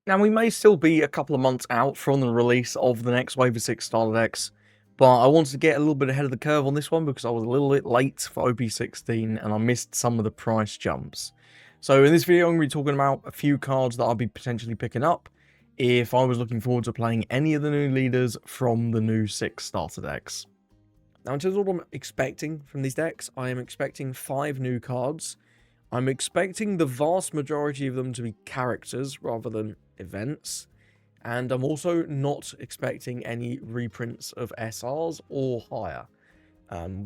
Now, we may still be a couple of months out from the release of the next wave of 6 starter decks, but I wanted to get a little bit ahead of the curve on this one because I was a little bit late for OP16 and I missed some of the price jumps. So in this video, I'm going to be talking about a few cards that I'll be potentially picking up if I was looking forward to playing any of the new leaders from the new 6 starter decks. Now, in terms of what I'm expecting from these decks, I am expecting 5 new cards. I'm expecting the vast majority of them to be characters rather than events. And I'm also not expecting any reprints of SRs or higher.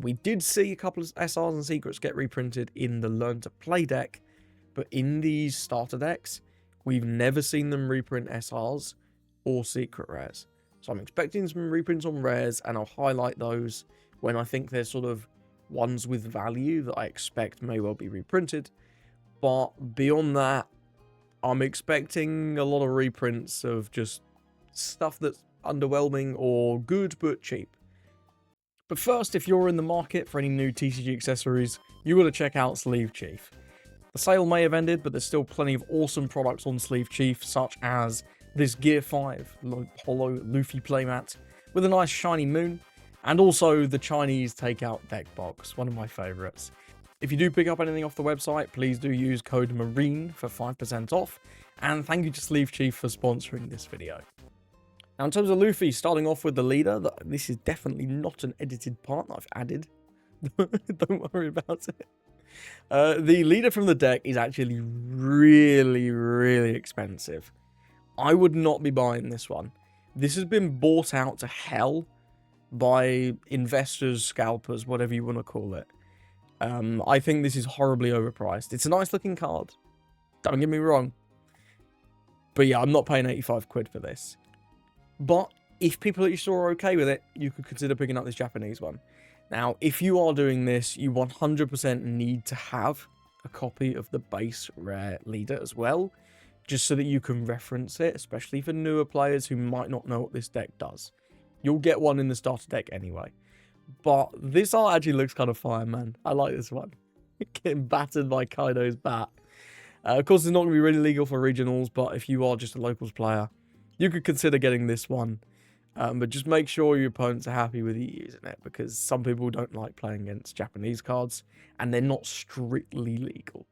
We did see a couple of SRs and secrets get reprinted in the Learn to Play deck, but in these starter decks, we've never seen them reprint SRs or secret rares. So I'm expecting some reprints on rares, and I'll highlight those when I think there's sort of ones with value that I expect may well be reprinted. But beyond that, I'm expecting a lot of reprints of just stuff that's underwhelming or good but cheap. But first, if you're in the market for any new TCG accessories, you got to check out Sleeve Chief. The sale may have ended, but there's still plenty of awesome products on Sleeve Chief, such as this Gear 5 Hollow Luffy playmat with a nice shiny moon, and also the Chinese takeout deck box, one of my favorites. If you do pick up anything off the website, please do use code MARINE for 5% off, and thank you to Sleeve Chief for sponsoring this video. Now, in terms of Luffy, starting off with the leader, this is definitely not an edited part that I've added. Don't worry about it. The leader from the deck is actually really expensive. I would not be buying this one. This has been bought out to hell by investors, scalpers, whatever you want to call it. I think this is horribly overpriced. It's a nice looking card, don't get me wrong. But yeah, I'm not paying 85 quid for this. But if people at your store are okay with it, you could consider picking up this Japanese one. Now, if you are doing this, you 100% need to have a copy of the base rare leader as well, just so that you can reference it, especially for newer players who might not know what this deck does. You'll get one in the starter deck anyway. But this art actually looks kind of fire, man. I like this one. Getting battered by Kaido's bat. Of course, it's not going to be really legal for regionals, but if you are just a locals player, you could consider getting this one. But just make sure your opponents are happy with you using it, because some people don't like playing against Japanese cards, and they're not strictly legal.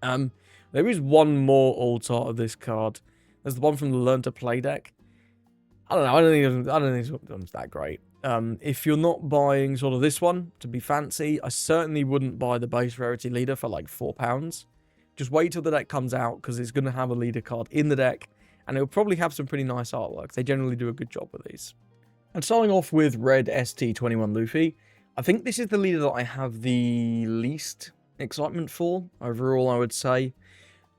There is one more alt art of this card. There's the one from the Learn to Play deck. I don't know. I don't think it's that great. If you're not buying sort of this one to be fancy, I certainly wouldn't buy the base rarity leader for like £4. Just wait till the deck comes out, because it's going to have a leader card in the deck, and it'll probably have some pretty nice artwork. They generally do a good job with these. And starting off with red ST31 Luffy, I think this is the leader that I have the least excitement for overall, I would say.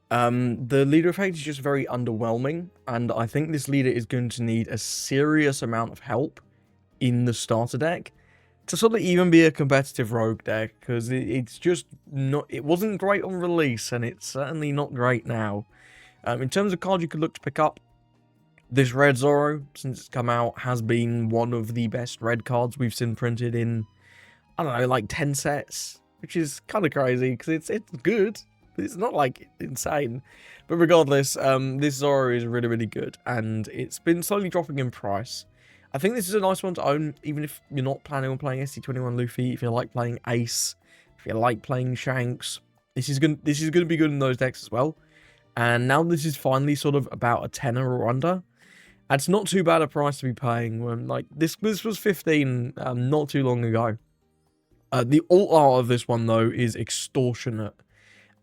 The leader effect is just very underwhelming, and I think this leader is going to need a serious amount of help in the starter deck to sort of even be a competitive rogue deck, because it's just not, it wasn't great on release, and it's certainly not great now. In terms of cards you could look to pick up, this red Zoro, since it's come out, has been one of the best red cards we've seen printed in, I don't know, like 10 sets, which is kind of crazy, because it's good. It's not like insane, but regardless, this Zoro is really good, and it's been slowly dropping in price. I think this is a nice one to own, even if you're not planning on playing ST31 Luffy. If you like playing Ace, if you like playing Shanks, this is gonna be good in those decks as well. And now this is finally sort of about a tenner or under. It's not too bad a price to be paying when like this was 15 not too long ago. The alt art of this one though is extortionate.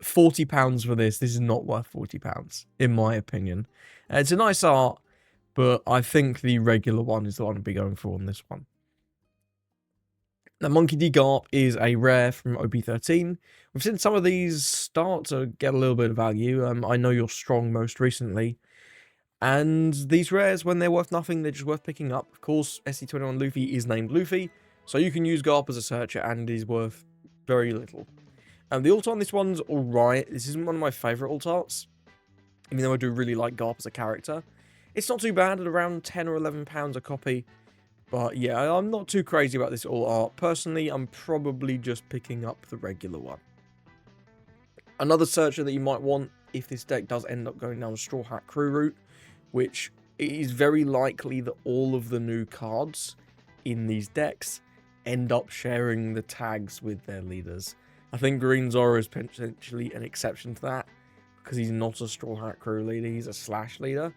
£40 for this. This is not worth £40 in my opinion. It's a nice art, but I think the regular one is the one to be going for on this one. Now, Monkey D. Garp is a rare from OP13. We've seen some of these start to get a little bit of value. I know you're strong most recently. And these rares, when they're worth nothing, they're just worth picking up. Of course, ST31 Luffy is named Luffy, so you can use Garp as a searcher, and he's worth very little. The ult on this one's alright. This isn't one of my favourite ult arts, even though I do really like Garp as a character. It's not too bad at around £10 or £11 a copy. But yeah, I'm not too crazy about this alt art. Personally, I'm probably just picking up the regular one. Another searcher that you might want if this deck does end up going down a Straw Hat Crew route, which it is very likely that all of the new cards in these decks end up sharing the tags with their leaders. I think Green Zoro is potentially an exception to that, because he's not a Straw Hat Crew leader, he's a Slash leader.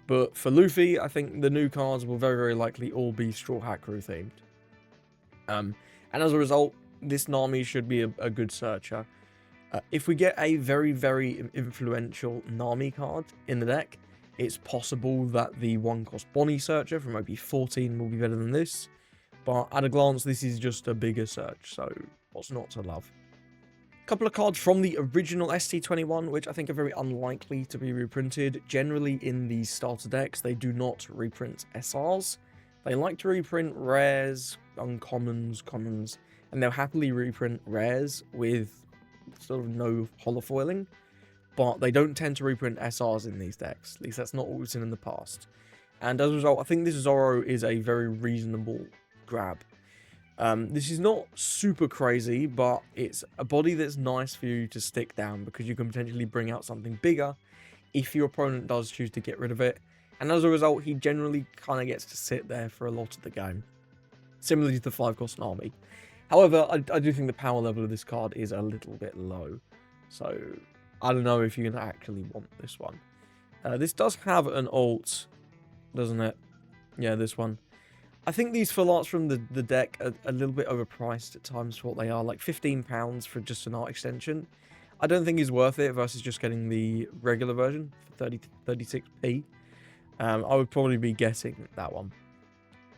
But for Luffy, I think the new cards will very, very likely all be Straw Hat Crew themed. And as a result, this Nami should be a good searcher. If we get a very, very influential Nami card in the deck, it's possible that the 1-cost Bonnie searcher from OP14 will be better than this. But at a glance, this is just a bigger search, so what's not to love? A couple of cards from the original ST21, which I think are very unlikely to be reprinted. Generally, in these starter decks, they do not reprint SRs. They like to reprint rares, uncommons, commons, and they'll happily reprint rares with sort of no holofoiling, but they don't tend to reprint SRs in these decks. At least that's not what we've seen in the past. And as a result, I think this Zoro is a very reasonable grab. This is not super crazy, but it's a body that's nice for you to stick down because you can potentially bring out something bigger if your opponent does choose to get rid of it. And as a result, he generally kind of gets to sit there for a lot of the game, similarly to the 5-cost Nami. However, I do think the power level of this card is a little bit low, so I don't know if you're going to actually want this one. This does have an ult, doesn't it? Yeah, this one. I think these full arts from the deck are a little bit overpriced at times for what they are, like £15 for just an art extension. I don't think it's worth it versus just getting the regular version for 36p. I would probably be getting that one.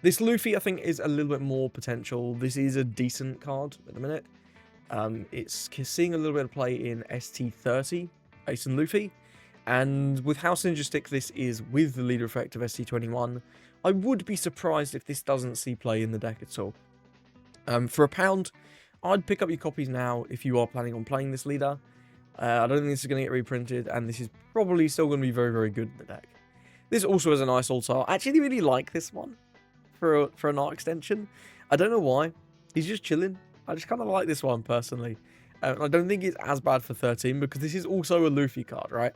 This Luffy, I think, is a little bit more potential. This is a decent card at the minute. It's seeing a little bit of play in ST30, Ace and Luffy. And with how synergistic this is with the leader effect of ST21, I would be surprised if this doesn't see play in the deck at all. For £1, I'd pick up your copies now if you are planning on playing this leader. I don't think this is going to get reprinted, and this is probably still going to be very, very good in the deck. This also has a nice ult art. I actually really like this one for an art extension. I don't know why. He's just chilling. I just kind of like this one, personally. I don't think it's as bad for 13, because this is also a Luffy card, right?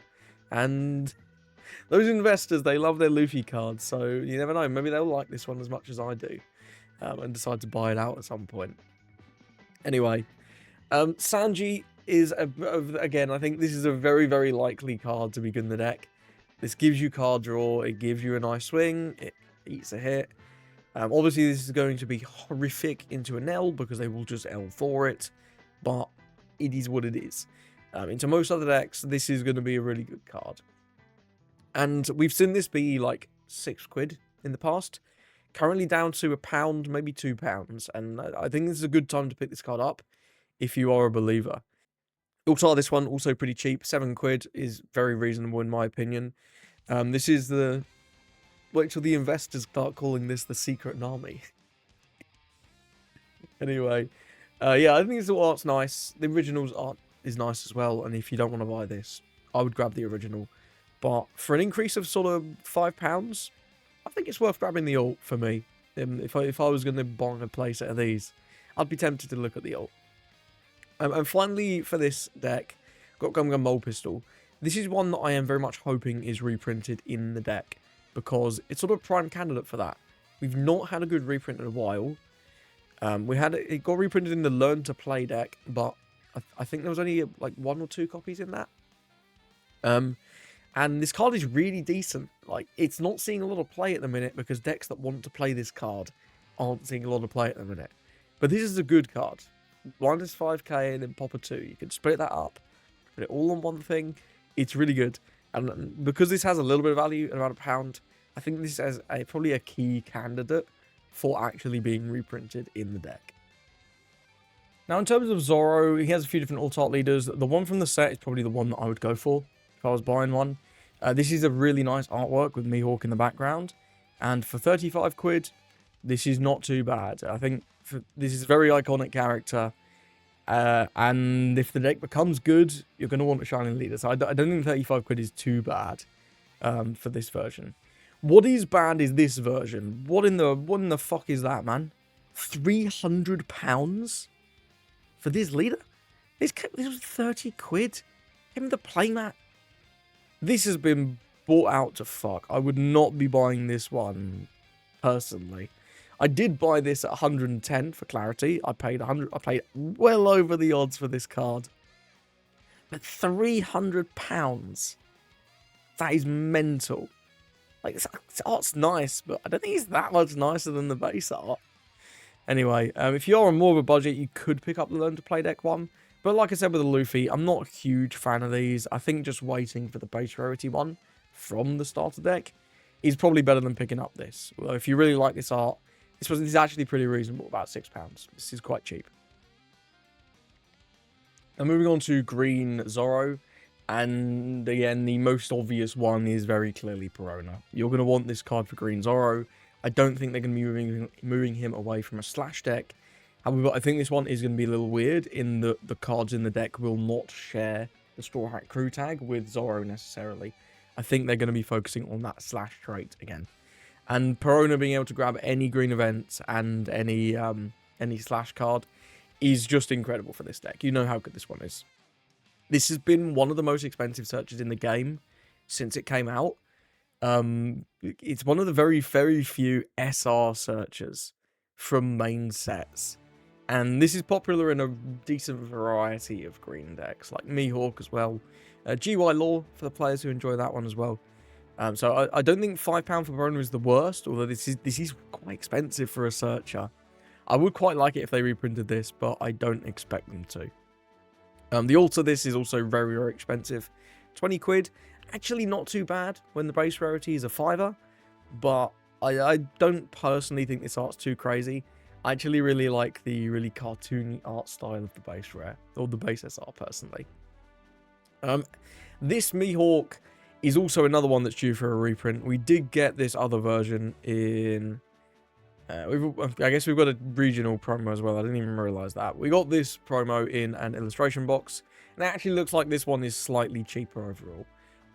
And those investors, they love their Luffy cards, so you never know. Maybe they'll like this one as much as I do, and decide to buy it out at some point. Anyway, Sanji is, again, I think this is a very, very likely card to be good in the deck. This gives you card draw, it gives you a nice swing, it eats a hit. Obviously, this is going to be horrific into an L, because they will just L for it, but it is what it is. Into most other decks, this is going to be a really good card. And we've seen this be like £6 in the past. Currently down to £1, maybe £2. And I think this is a good time to pick this card up if you are a believer. Also, this one, also pretty cheap. £7 is very reasonable in my opinion. This is the... Wait till the investors start calling this the secret Nami. Anyway, yeah, I think this art's nice. The original's art is nice as well, and if you don't want to buy this, I would grab the original. But for an increase of sort of £5, I think it's worth grabbing the ult for me. If I was going to buy a playset of these, I'd be tempted to look at the ult. And finally, for this deck, got Gum Gum Mole Pistol. This is one that I am very much hoping is reprinted in the deck, because it's sort of a prime candidate for that. We've not had a good reprint in a while. It got reprinted in the Learn to Play deck, but I think there was only like 1 or 2 copies in that. And this card is really decent. Like, it's not seeing a lot of play at the minute because decks that want to play this card aren't seeing a lot of play at the minute. But this is a good card. Blindness 5k and then pop a 2. You can split that up, put it all on one thing. It's really good. And because this has a little bit of value at around £1, I think this is probably a key candidate for actually being reprinted in the deck. Now, in terms of Zoro, he has a few different ult art leaders. The one from the set is probably the one that I would go for if I was buying one. This is a really nice artwork with Mihawk in the background. And for £35, this is not too bad. I think this is a very iconic character. And if the deck becomes good, you're going to want a Shining Leader. So I don't think £35 is too bad for this version. What is bad is this version. What in the fuck is that, man? £300 for this leader? This was £30. Give him the playmat. This has been bought out to fuck. I would not be buying this one personally. I did buy this at 110 for clarity. I paid 100. I paid well over the odds for this card. But £300. That is mental. Like, this art's nice, but I don't think it's that much nicer than the base art. Anyway, if you're on more of a budget, you could pick up the Learn to Play deck one. But like I said with the Luffy, I'm not a huge fan of these. I think just waiting for the base rarity one from the starter deck is probably better than picking up this. Although if you really like this art, this is actually pretty reasonable, about £6. This is quite cheap. Now moving on to green Zoro. And again, the most obvious one is very clearly Perona. You're going to want this card for green Zoro. I don't think they're going to be moving him away from a slash deck. However, I think this one is going to be a little weird in that the cards in the deck will not share the Straw Hat Crew tag with Zoro necessarily. I think they're going to be focusing on that slash trait again. And Perona being able to grab any green event and any slash card is just incredible for this deck. You know how good this one is. This has been one of the most expensive searches in the game since it came out. It's one of the very, very few SR searches from main sets. And this is popular in a decent variety of green decks, like Mihawk as well. GY Law for the players who enjoy that one as well. So I don't think £5 for Perona is the worst, although this is quite expensive for a searcher. I would quite like it if they reprinted this, but I don't expect them to. The alt of this is also very, very expensive. 20 quid. Actually not too bad when the base rarity is a £5, but I don't personally think this art's too crazy. I actually really like the really cartoony art style of the base rare, or the base SR personally. This Mihawk is also another one that's due for a reprint. We did get this other version in... I guess we've got a regional promo as well. I didn't even realize that. We got this promo in an illustration box, and it actually looks like this one is slightly cheaper overall.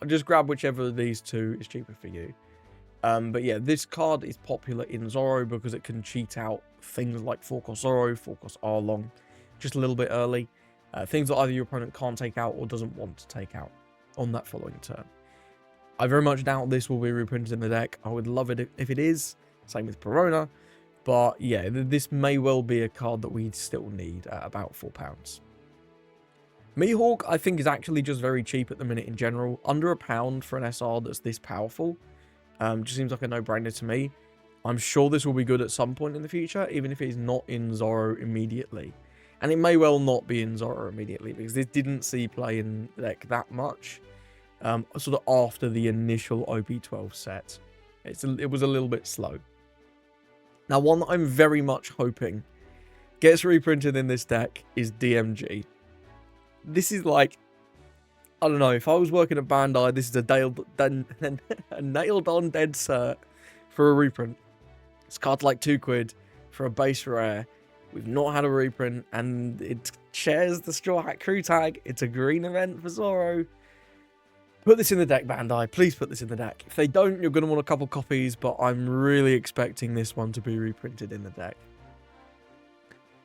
I'll just grab whichever of these two is cheaper for you. But yeah, this card is popular in Zoro because it can cheat out things like 4-cost Zoro, 4-cost Arlong, just a little bit early. Things that either your opponent can't take out or doesn't want to take out on that following turn. I very much doubt this will be reprinted in the deck. I would love it if it is. Same with Perona. But yeah, this may well be a card that we still need at about £4. Mihawk, I think, is actually just very cheap at the minute in general. Under £1 for an SR that's this powerful. Just seems like a no-brainer to me. I'm sure this will be good at some point in the future, even if it's not in Zoro immediately. And it may well not be in Zoro immediately, because this didn't see play in the deck that much. Sort of after the initial OP12 set. It was a little bit slow. Now, one that I'm very much hoping gets reprinted in this deck is DMG. This is like, I don't know, if I was working at Bandai, this is a nailed-on dead cert for a reprint. This card's like 2 quid for a base rare. We've not had a reprint, and it shares the Straw Hat Crew tag. It's a green event for Zoro. Put this in the deck, Bandai. Please put this in the deck. If they don't, you're going to want a couple copies, but I'm really expecting this one to be reprinted in the deck.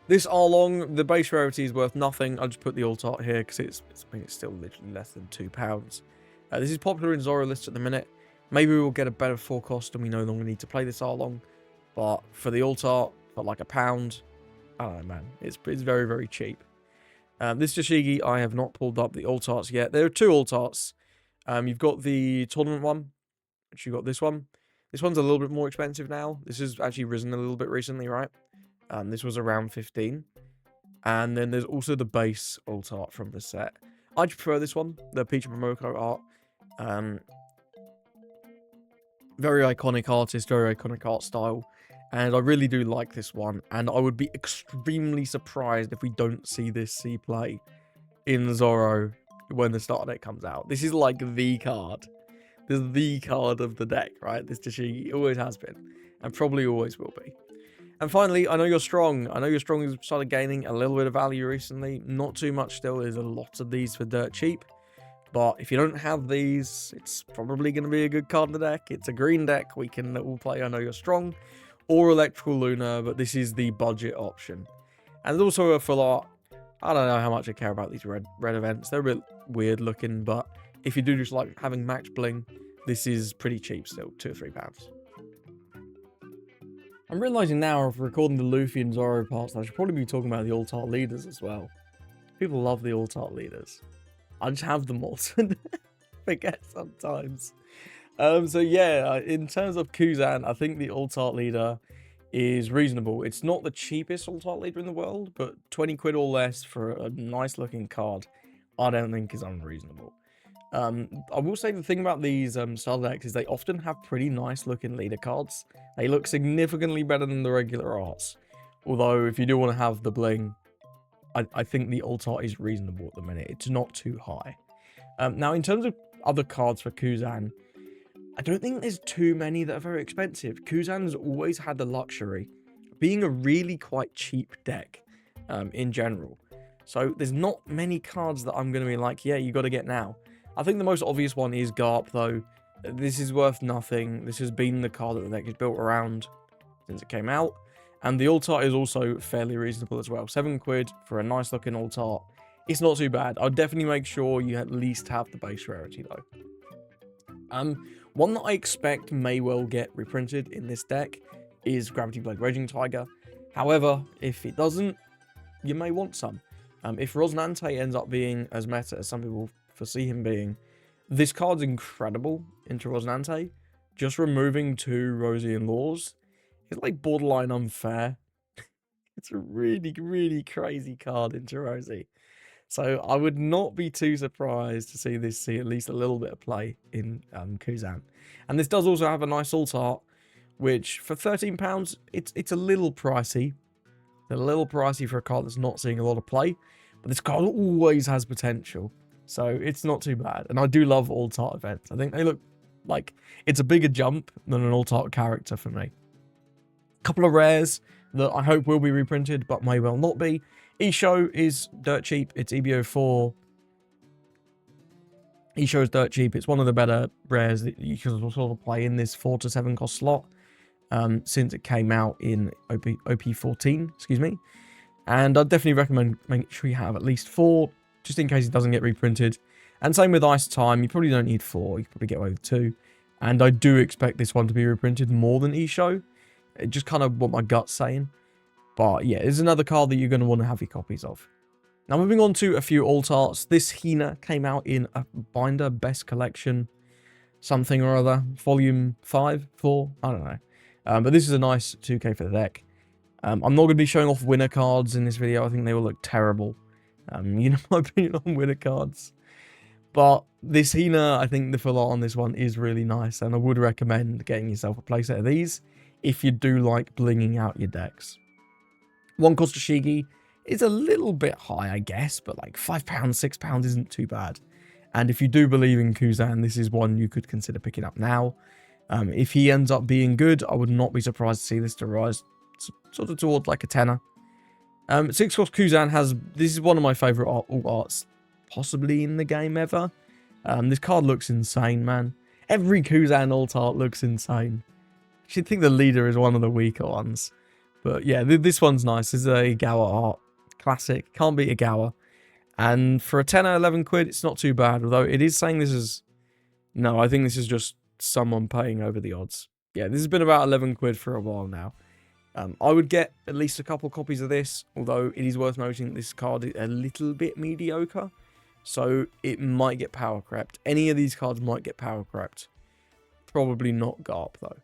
This Arlong, the base rarity is worth nothing. I'll just put the alt art here because it's still literally less than £2. This is popular in Zoro lists at the minute. Maybe we'll get a better 4-cost and we no longer need to play this Arlong. But for the alt art, for like £1, I don't know, man. It's very, very cheap. This Jashigi, I have not pulled up the alt arts yet. There are 2 alt arts. You've got the tournament one, which you've got this one. This one's a little bit more expensive now. This has actually risen a little bit recently, right? This was around 15. And then there's also the base alt art from the set. I prefer this one, the Peach and Momoko art. Very iconic artist, very iconic art style. And I really do like this one. And I would be extremely surprised if we don't see this see play in Zoro when the starter deck comes out. This is like the card. This is the card of the deck, right? This Tashigi always has been, and probably always will be. And finally, I Know You're Strong. I Know You're Strong has started gaining a little bit of value recently. Not too much still. There's a lot of these for dirt cheap. But if you don't have these, it's probably going to be a good card in the deck. It's a green deck. We can all play I Know You're Strong or Electrical Luna, but this is the budget option. And there's also a full art. I don't know how much I care about these red events. They're a bit weird looking, but if you do just like having match bling, this is pretty cheap still, £2 or £3. I'm realizing now, after recording the Luffy and Zoro parts, that I should probably be talking about the alt-art leaders as well. People love the alt-art leaders. I just have them all, so forget sometimes. So yeah, in terms of Kuzan, I think the alt-art leader is reasonable. It's not the cheapest alt-art leader in the world, but 20 quid or less for a nice looking card, I don't think is unreasonable. I will say the thing about these starter decks is they often have pretty nice looking leader cards. They look significantly better than the regular arts. Although if you do want to have the bling, I think the alt art is reasonable at the minute. It's not too high. Now in terms of other cards for Kuzan, I don't think there's too many that are very expensive. Kuzan has always had the luxury of being a really quite cheap deck in general. So there's not many cards that I'm going to be like, yeah, you got to get now. I think the most obvious one is Garp, though. This is worth nothing. This has been the card that the deck is built around since it came out. And the alt art is also fairly reasonable as well. 7 quid for a nice looking alt art. It's not too bad. I'll definitely make sure you at least have the base rarity, though. One that I expect may well get reprinted in this deck is Gravity Blade Raging Tiger. However, if it doesn't, you may want some. If Rosnante ends up being as meta as some people foresee him being, this card's incredible into Rosnante. Just removing 2 Rosian laws is like borderline unfair. It's a really, really crazy card into Rosie. So I would not be too surprised to see this see at least a little bit of play in Kuzan. And this does also have a nice alt art, which for £13, it's a little pricey. A little pricey for a card that's not seeing a lot of play. But this card always has potential. So it's not too bad. And I do love alt art events. I think they look like it's a bigger jump than an alt art character for me. A couple of rares that I hope will be reprinted, but may well not be. Isho is dirt cheap. It's EBO4. Isho is dirt cheap. It's one of the better rares that you can sort of play in this 4 to 7 cost slot since it came out in OP14, excuse me. And I'd definitely recommend making sure you have at least 4, just in case it doesn't get reprinted. And same with Ice Time. You probably don't need 4. You can probably get away with 2. And I do expect this one to be reprinted more than Isho. It just kind of what my gut's saying. But yeah, it's another card that you're going to want to have your copies of. Now moving on to a few alt arts. This Hina came out in a binder best collection, something or other, volume 5, 4, I don't know. But this is a nice 2k for the deck. I'm not going to be showing off winner cards in this video. I think they will look terrible. You know my opinion on winner cards. But this Hina, I think the full art on this one is really nice. And I would recommend getting yourself a playset of these if you do like blinging out your decks. One cost Shigi is a little bit high, I guess. But like £5, £6 isn't too bad. And if you do believe in Kuzan, this is one you could consider picking up now. If he ends up being good, I would not be surprised to see this to rise sort of towards like a tenner. 6 cost Kuzan has, this is one of my favourite alt arts possibly in the game ever. This card looks insane, man. Every Kuzan alt art looks insane. I should think the leader is one of the weaker ones. But yeah, this one's nice. This is a Gawa art. Classic. Can't beat a Gawa. And for a 10 or 11 quid, it's not too bad. Although it is saying this is... No, I think this is just someone paying over the odds. Yeah, this has been about 11 quid for a while now. I would get at least a couple copies of this, although it is worth noting this card is a little bit mediocre, so it might get power crept. Any of these cards might get power crept. Probably not Garp, though.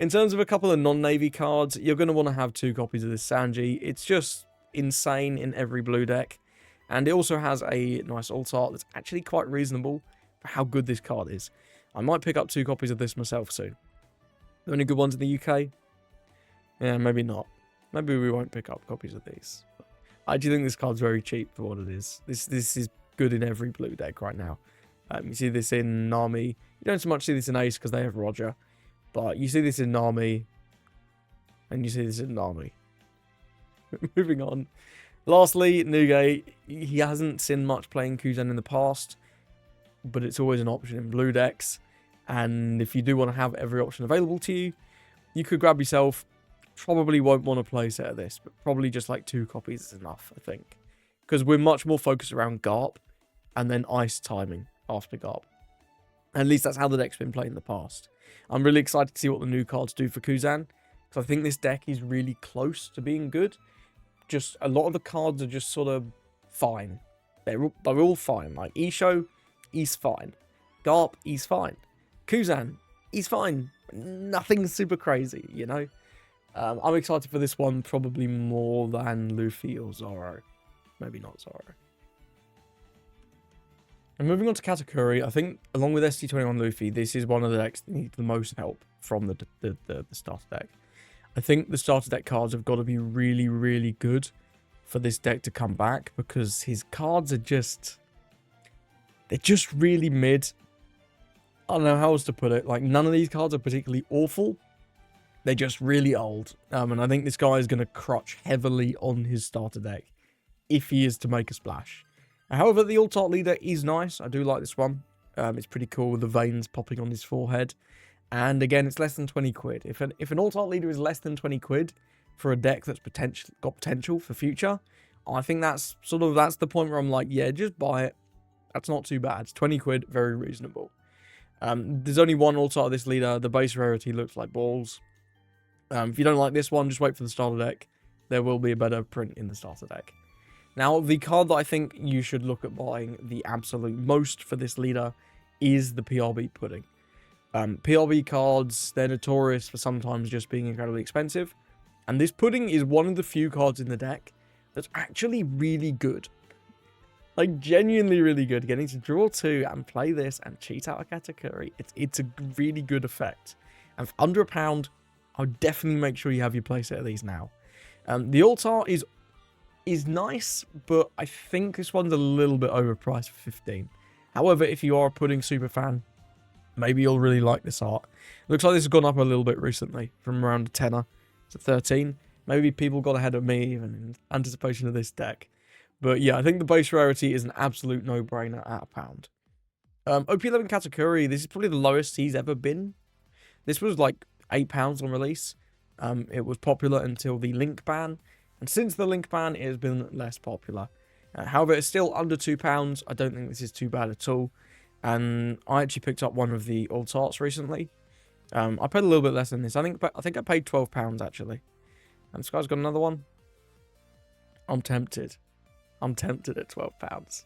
In terms of a couple of non-navy cards, you're going to want to have 2 copies of this Sanji. It's just insane in every blue deck, and it also has a nice alt art that's actually quite reasonable for how good this card is. I might pick up 2 copies of this myself soon. Are there any good ones in the UK? Yeah, maybe not. Maybe we won't pick up copies of these. I do think this card's very cheap for what it is. This is good in every blue deck right now. You see this in Nami. You don't so much see this in Ace because they have Roger. But you see this in Nami. And you see this in Nami. Moving on. Lastly, Nugate. He hasn't seen much playing Kuzan in the past. But it's always an option in blue decks. And if you do want to have every option available to you, you could grab yourself. Probably won't want a playset of this, but probably just like 2 copies is enough, I think. Because we're much more focused around Garp and then ice timing after Garp. At least that's how the deck's been played in the past. I'm really excited to see what the new cards do for Kuzan, because I think this deck is really close to being good. Just a lot of the cards are just sort of fine. They're all fine. Like Isho, he's fine. Garp, he's fine. Kuzan, he's fine. Nothing super crazy, you know? I'm excited for this one probably more than Luffy or Zoro. Maybe not Zoro. And moving on to Katakuri, I think along with ST31 Luffy, this is one of the decks that needs the most help from the starter deck. I think the starter deck cards have got to be really, really good for this deck to come back, because his cards are just... they're just really mid. I don't know how else to put it. Like, none of these cards are particularly awful. They're just really old. And I think this guy is going to crutch heavily on his starter deck if he is to make a splash. However, the alt art leader is nice. I do like this one. It's pretty cool with the veins popping on his forehead. And again, it's less than 20 quid. If an alt art leader is less than 20 quid for a deck that's got potential for future, I think that's the point where I'm like, yeah, just buy it. That's not too bad. It's 20 quid, very reasonable. There's only one alt art of this leader. The base rarity looks like balls. If you don't like this one, just wait for the starter deck. There will be a better print in the starter deck. Now, the card that I think you should look at buying the absolute most for this leader is the PRB pudding. PRB cards, they're notorious for sometimes just being incredibly expensive. And this pudding is one of the few cards in the deck that's actually really good. Like, genuinely really good. Getting to draw 2 and play this and cheat out a Katakuri, it's a really good effect. And for under £1, I would definitely make sure you have your playset of these now. The alt art is nice, but I think this one's a little bit overpriced for 15. However, if you are a pudding super fan, maybe you'll really like this art. Looks like this has gone up a little bit recently, from around a tenner to 13. Maybe people got ahead of me even in anticipation of this deck. But yeah, I think the base rarity is an absolute no-brainer at £1. OP11 Katakuri, this is probably the lowest he's ever been. This was like £8 on release. It was popular until the link ban. And since the link ban, it has been less popular. However, it's still under £2. I don't think this is too bad at all. And I actually picked up one of the alt arts recently. I paid a little bit less than this. I think I paid £12 actually. And this guy's got another one. I'm tempted. I'm tempted at £12.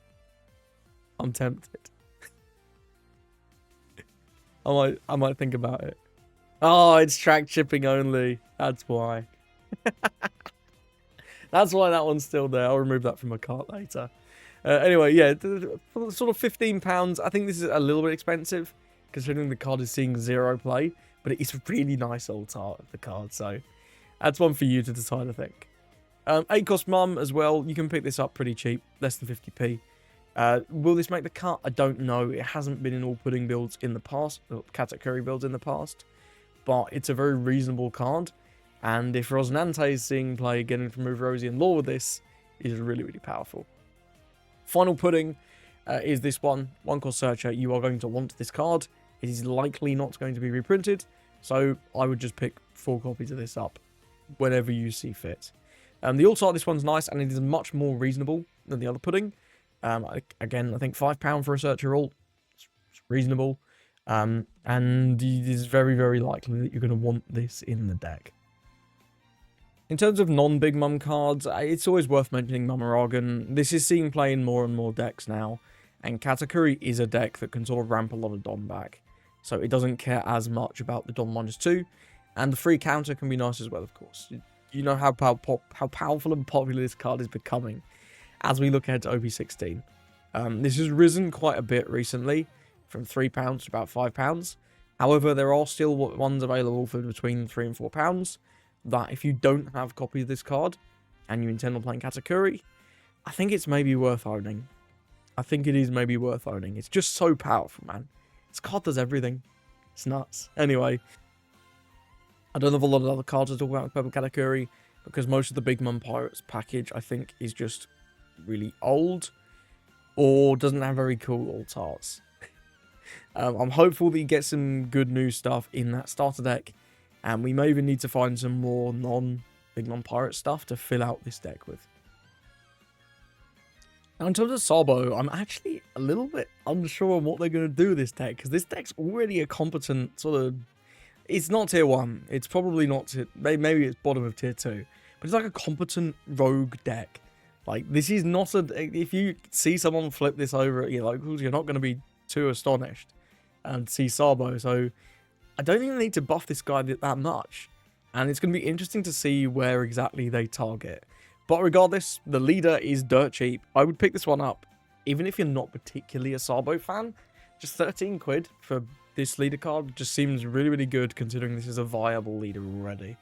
I'm tempted. I might think about it. Oh, it's track chipping only. That's why. That's why that one's still there. I'll remove that from my cart later. Anyway, yeah, sort of £15. I think this is a little bit expensive, considering the card is seeing 0 play. But it's a really nice alt art of the card, so that's one for you to decide, I think. ACOS Mum as well. You can pick this up pretty cheap, less than 50p. Will this make the cut? I don't know. It hasn't been in all pudding builds in the past, or Katakuri builds in the past. But it's a very reasonable card. And if Rosnante is seeing play, getting to remove Rosie and Law with this is really, really powerful. Final pudding is this one. One cost searcher. You are going to want this card. It is likely not going to be reprinted. So I would just pick 4 copies of this up whenever you see fit. The alt art, this one's nice, and it is much more reasonable than the other pudding. Again, I think £5 for a searcher alt. It's reasonable. And it is very, very likely that you're going to want this in the deck. In terms of non-Big Mum cards, it's always worth mentioning Mumaragan. This is seeing play in more and more decks now, and Katakuri is a deck that can sort of ramp a lot of Dom back. So it doesn't care as much about the Dom -2, and the free counter can be nice as well, of course. You know how powerful and popular this card is becoming as we look ahead to OP16. This has risen quite a bit recently, from £3 to about £5. However, there are still ones available for between £3 and £4, that if you don't have copies of this card, and you intend on playing Katakuri, I think it's maybe worth owning. I think it is maybe worth owning. It's just so powerful, man. This card does everything. It's nuts. Anyway, I don't have a lot of other cards to talk about with Purple Katakuri, because most of the Big Mum Pirates package, I think, is just really old, or doesn't have very cool alt arts. I'm hopeful that you get some good new stuff in that starter deck, and we may even need to find some more non-Big Mum Pirate stuff to fill out this deck with. Now, in terms of Sabo, I'm actually a little bit unsure on what they're going to do with this deck, because this deck's already a competent sort of... It's not tier 1. It's probably not tier... Maybe it's bottom of tier 2. But it's like a competent rogue deck. Like, this is not a... If you see someone flip this over at your locals, you're not going to be too astonished and see Sabo. So, I don't think they need to buff this guy that much. And it's going to be interesting to see where exactly they target. But regardless, the leader is dirt cheap. I would pick this one up, even if you're not particularly a Sabo fan. Just 13 quid for this leader card just seems really, really good, considering this is a viable leader already.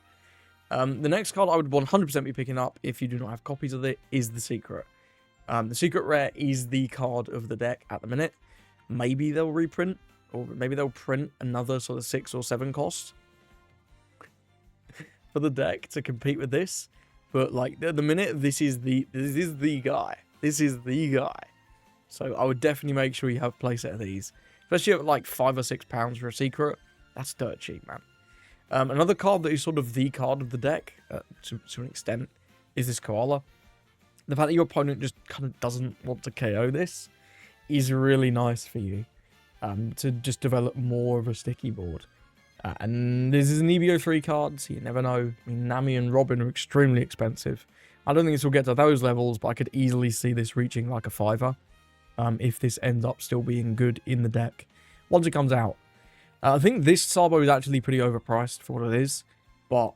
The next card I would 100% be picking up, if you do not have copies of it, is the Secret. The Secret Rare is the card of the deck at the minute. Maybe they'll reprint, or maybe they'll print another sort of 6 or 7 cost for the deck to compete with this. But like at the minute, this is the guy. This is the guy. So I would definitely make sure you have a playset of these, especially at like £5 or £6 for a Secret. That's dirt cheap, man. Another card that is sort of the card of the deck to an extent is this Koala. The fact that your opponent just kind of doesn't want to KO this is really nice for you to just develop more of a sticky board. And this is an EBO 3 card, so you never know. I mean, Nami and Robin are extremely expensive. I don't think this will get to those levels, but I could easily see this reaching like a £5 if this ends up still being good in the deck once it comes out. I think this Sabo is actually pretty overpriced for what it is, but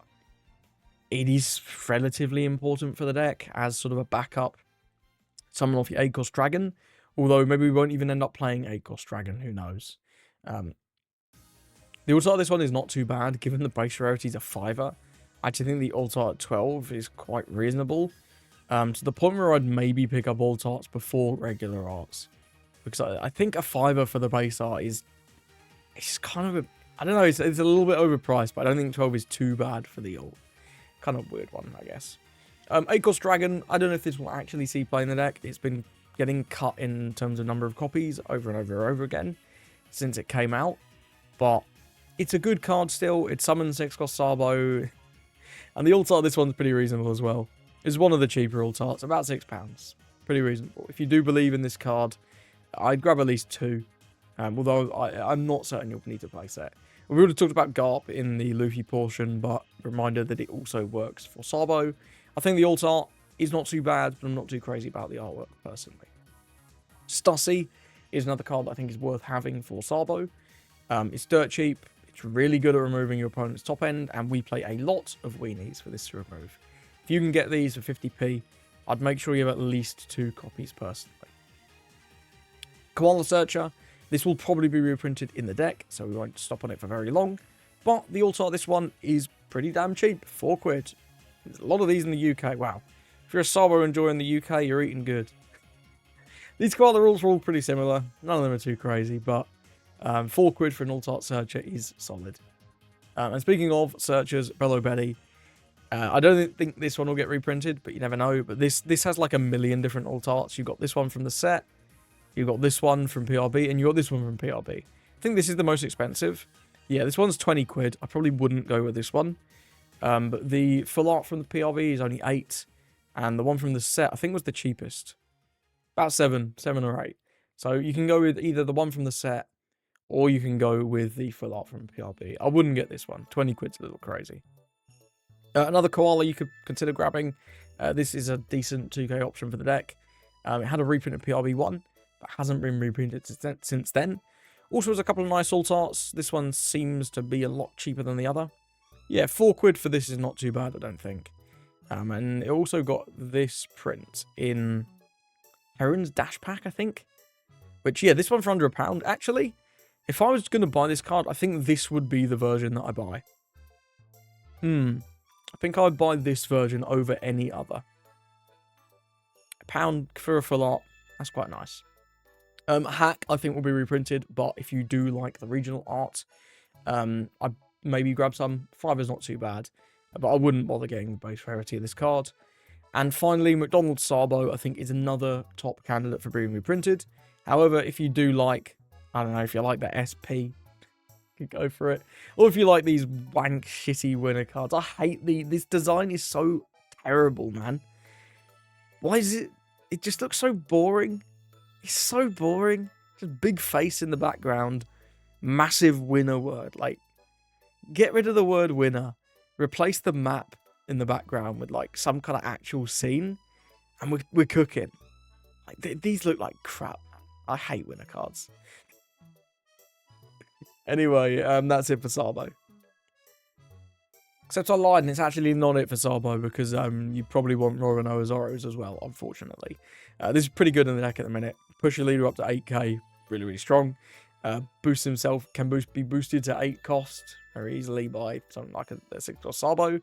it is relatively important for the deck as sort of a backup summon off your 8-cost dragon, although maybe we won't even end up playing 8-cost dragon, who knows. The ulti of this one is not too bad, given the base rarity is a £5. I actually think the ulti at 12 is quite reasonable, to the point where I'd maybe pick up alt arts before regular arts, because I think a £5 for the base art is... It's kind of a... I don't know, it's a little bit overpriced, but I don't think 12 is too bad for the ult. Kind of weird one, I guess. 8-cost dragon, I don't know if this will actually see play in the deck. It's been getting cut in terms of number of copies over and over and over again since it came out, but it's a good card still. It summons 6-cost Sabo, and the ult art this one's pretty reasonable as well. It's one of the cheaper ult arts, about £6. Pretty reasonable. If you do believe in this card, I'd grab at least 2. Although I'm not certain you'll need to place it. We already talked about Garp in the Luffy portion, but reminder that it also works for Sabo. I think the ult art is not too bad, but I'm not too crazy about the artwork personally. Stussy is another card that I think is worth having for Sabo. It's dirt cheap. It's really good at removing your opponent's top end, and we play a lot of weenies for this to remove. If you can get these for 50p, I'd make sure you have at least 2 copies personally. Koala Searcher. This will probably be reprinted in the deck, so we won't stop on it for very long. But the ult art this one is pretty damn cheap, 4 quid. There's a lot of these in the UK, wow. If you're a Sabo enjoyer in the UK, you're eating good. These Koala rules are all pretty similar, none of them are too crazy, but 4 quid for an ult art Searcher is solid. And speaking of Searchers, Bello Betty, I don't think this one will get reprinted, but you never know. But this has like a million different ult arts. You've got this one from the set. You've got this one from PRB, and you got this one from PRB. I think this is the most expensive. Yeah, this one's 20 quid. I probably wouldn't go with this one. But the full art from the PRB is only 8. And the one from the set, I think, was the cheapest. About 7 or 8. So you can go with either the one from the set, or you can go with the full art from PRB. I wouldn't get this one. 20 quid's a little crazy. Another Koala you could consider grabbing. This is a decent 2k option for the deck. It had a reprint of PRB 1. But hasn't been reprinted since then. Also has a couple of nice ult arts. This one seems to be a lot cheaper than the other. Yeah, 4 quid for this is not too bad, I don't think. And it also got this print in Heron's Dash Pack, I think. Which, yeah, this one for under £1. Actually, if I was going to buy this card, I think this would be the version that I buy. I think I'd buy this version over any other. £1 for a full art, that's quite nice. Hack, I think, will be reprinted, but if you do like the regional art, I'd maybe grab some. 5 is not too bad, but I wouldn't bother getting the base rarity of this card. And finally, McDonald's Sabo, I think, is another top candidate for being reprinted. However, if you do like, I don't know, if you like the SP, you could go for it. Or if you like these wank, shitty winner cards. I hate this design is so terrible, man. Why is it... it just looks so boring. It's so boring. Just big face in the background. Massive winner word. Like, get rid of the word winner. Replace the map in the background with like some kind of actual scene. And we're cooking. Like, these look like crap. I hate winner cards. Anyway, that's it for Sabo. Except I lied, and it's actually not it for Sabo, because you probably want Roronoa Zoros as well, unfortunately. This is pretty good in the deck at the minute. Push your leader up to 8k, really, really strong. Boost himself can be boosted to 8 cost very easily by something like a 6 cost Sabo.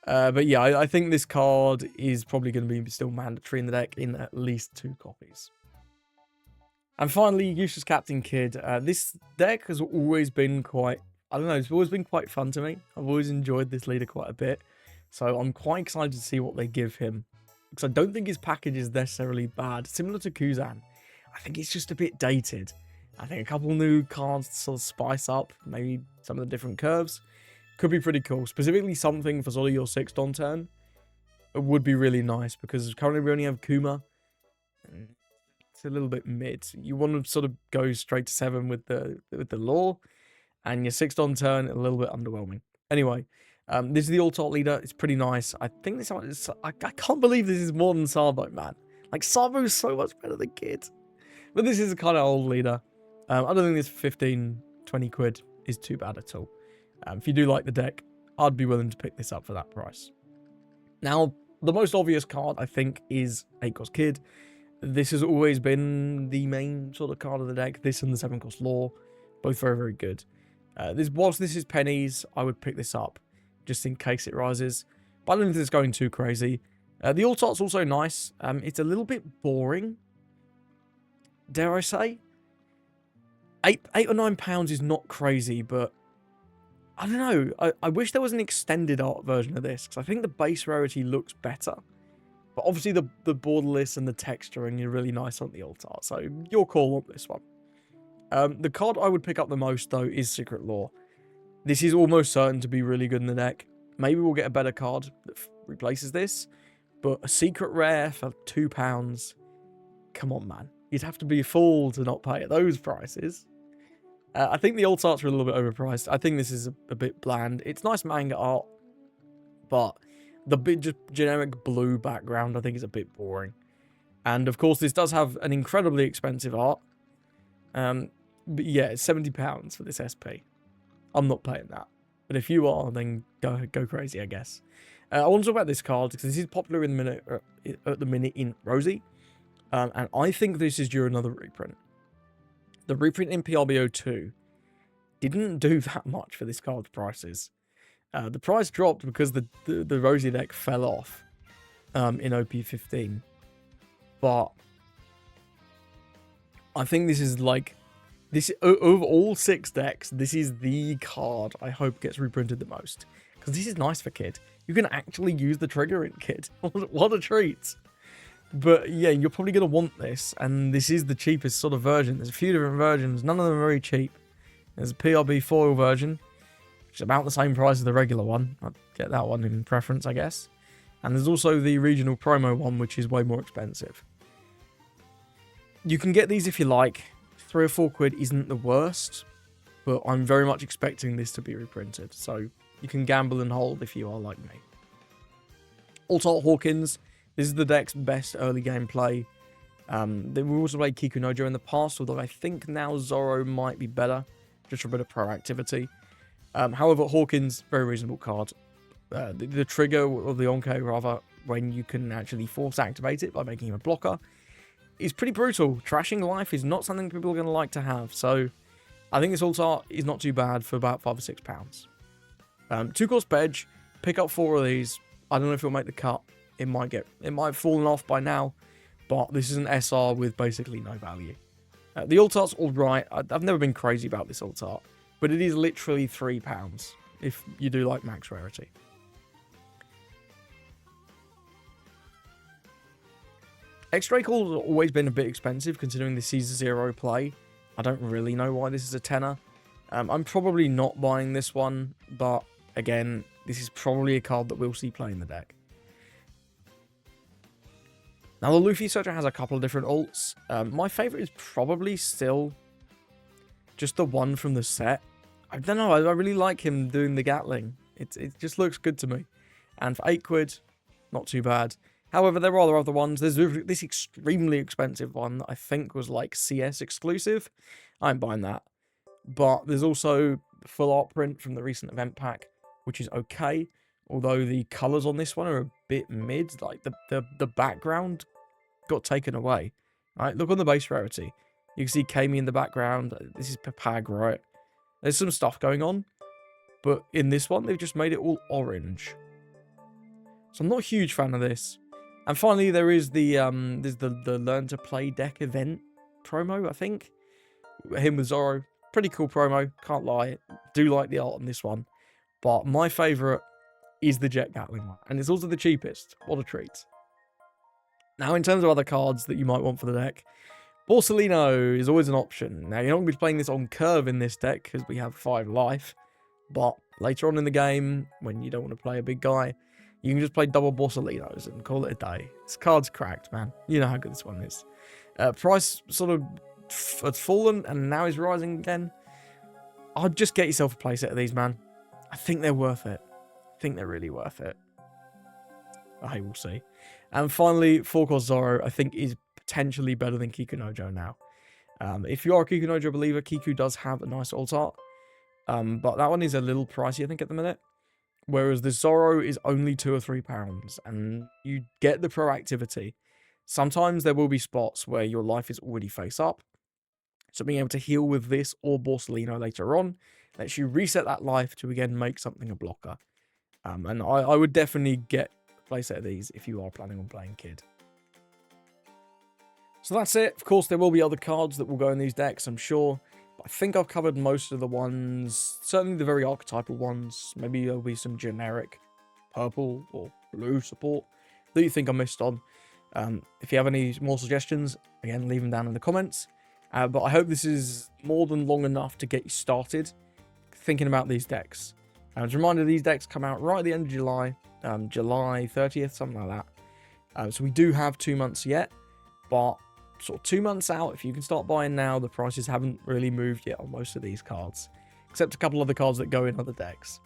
But yeah, I think this card is probably going to be still mandatory in the deck in at least 2 copies. And finally, Useless Captain Kid. This deck has always been quite... I don't know, it's always been quite fun to me. I've always enjoyed this leader quite a bit. So I'm quite excited to see what they give him. Because I don't think his package is necessarily bad. Similar to Kuzan. I think it's just a bit dated. I think a couple new cards to sort of spice up maybe some of the different curves could be pretty cool. Specifically something for sort of your 6th on turn. It would be really nice because currently we only have Kuma. It's a little bit mid. You want to sort of go straight to 7 with the lore. And your 6th on turn, a little bit underwhelming. Anyway, this is the alt-art leader. It's pretty nice. I think this one is... I can't believe this is more than Sabo, man. Like, Sabo is so much better than Kid. But this is a kind of old leader. I don't think this 15, 20 quid is too bad at all. If you do like the deck, I'd be willing to pick this up for that price. Now, the most obvious card, I think, is 8 cost Kid. This has always been the main sort of card of the deck. This and the 7 cost Lore. Both very, very good. Whilst this is pennies, I would pick this up just in case it rises. But I don't think it's going too crazy. The alt-art's also nice. It's a little bit boring, dare I say. £8 or £9 is not crazy, but I don't know. I wish there was an extended art version of this, because I think the base rarity looks better. But obviously the borderless and the texturing are really nice on the alt-art, so your call on this one. The card I would pick up the most, though, is Secret Lore. This is almost certain to be really good in the deck. Maybe we'll get a better card that replaces this. But a secret rare for £2, come on, man. You'd have to be a fool to not pay at those prices. I think the alt arts are a little bit overpriced. I think this is a bit bland. It's nice manga art, but the just generic blue background I think is a bit boring. And, of course, this does have an incredibly expensive art. But yeah, it's £70 for this SP. I'm not paying that. But if you are, then go crazy, I guess. I want to talk about this card because this is popular in at the minute in Rosie. And I think this is due another reprint. The reprint in PRBO2 didn't do that much for this card's prices. The price dropped because the Rosie deck fell off in OP15. But I think this is like... Of all 6 decks, this is the card I hope gets reprinted the most. Because this is nice for Kid. You can actually use the trigger in Kid. What a treat. But yeah, you're probably going to want this. And this is the cheapest sort of version. There's a few different versions. None of them are very cheap. There's a PRB foil version, which is about the same price as the regular one. I'd get that one in preference, I guess. And there's also the regional promo one, which is way more expensive. You can get these if you like. 3 or 4 quid isn't the worst, but I'm very much expecting this to be reprinted, so you can gamble and hold if you are like me. Alt-Art Hawkins, this is the deck's best early game play. We also played Kikunojo in the past, although I think now Zoro might be better, just for a bit of proactivity. However, Hawkins, very reasonable card. The trigger, or the Onke rather, when you can actually force activate it by making him a blocker, is pretty brutal. Trashing life is not something people are going to like to have. So I think this alt-art is not too bad for about £5 or £6. 2 cost Bedge, pick up 4 of these. I don't know if it'll make the cut. It might have fallen off by now, but this is an SR with basically no value. The alt-art's alright. I've never been crazy about this alt-art, but it is literally £3 if you do like max rarity. X-Ray Call's always been a bit expensive considering this is 0 play. I don't really know why this is a tenner. I'm probably not buying this one, but again, this is probably a card that we'll see play in the deck. Now, the Luffy Searcher has a couple of different ults. My favorite is probably still just the one from the set. I don't know, I really like him doing the Gatling. It just looks good to me. And for 8 quid, not too bad. However, there are other ones. There's this extremely expensive one that I think was like CS exclusive. I ain't buying that. But there's also the full art print from the recent event pack, which is okay. Although the colours on this one are a bit mid. Like the background got taken away. Right, look on the base rarity. You can see Kami in the background. This is Papag, right? There's some stuff going on. But in this one, they've just made it all orange. So I'm not a huge fan of this. And finally, there is the Learn to Play deck event promo, I think. Him with Zoro. Pretty cool promo, can't lie. Do like the art on this one. But my favourite is the Jet Gatling one. And it's also the cheapest. What a treat. Now, in terms of other cards that you might want for the deck, Borsalino is always an option. Now, you're not going to be playing this on curve in this deck because we have 5 life. But later on in the game, when you don't want to play a big guy, you can just play double Borsalinos and call it a day. This card's cracked, man. You know how good this one is. Price sort of had fallen and now is rising again. I'd just get yourself a playset of these, man. I think they're worth it. I think they're really worth it. I will see. And finally, 4-cost Zoro, I think, is potentially better than Kikunojo now. If you are a Kikunojo believer, Kiku does have a nice alt art. But that one is a little pricey, I think, at the minute. Whereas the Zoro is only £2 or £3, and you get the proactivity. Sometimes there will be spots where your life is already face up. So being able to heal with this or Borsalino later on lets you reset that life to again make something a blocker. And I would definitely get a playset of these if you are planning on playing Kid. So that's it. Of course, there will be other cards that will go in these decks, I'm sure. But I think I've covered most of the ones, certainly the very archetypal ones. Maybe there'll be some generic purple or blue support that you think I missed on. If you have any more suggestions, again, leave them down in the comments. But I hope this is more than long enough to get you started thinking about these decks. As a reminder, these decks come out right at the end of July, July 30th, something like that. So we do have 2 months yet, but sort of 2 months out, if you can start buying now, the prices haven't really moved yet on most of these cards, except a couple of the cards that go in other decks.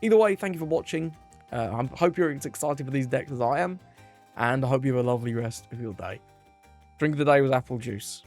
Either way, thank you for watching. I hope you're as excited for these decks as I am, and I hope you have a lovely rest of your day. Drink of the day was apple juice.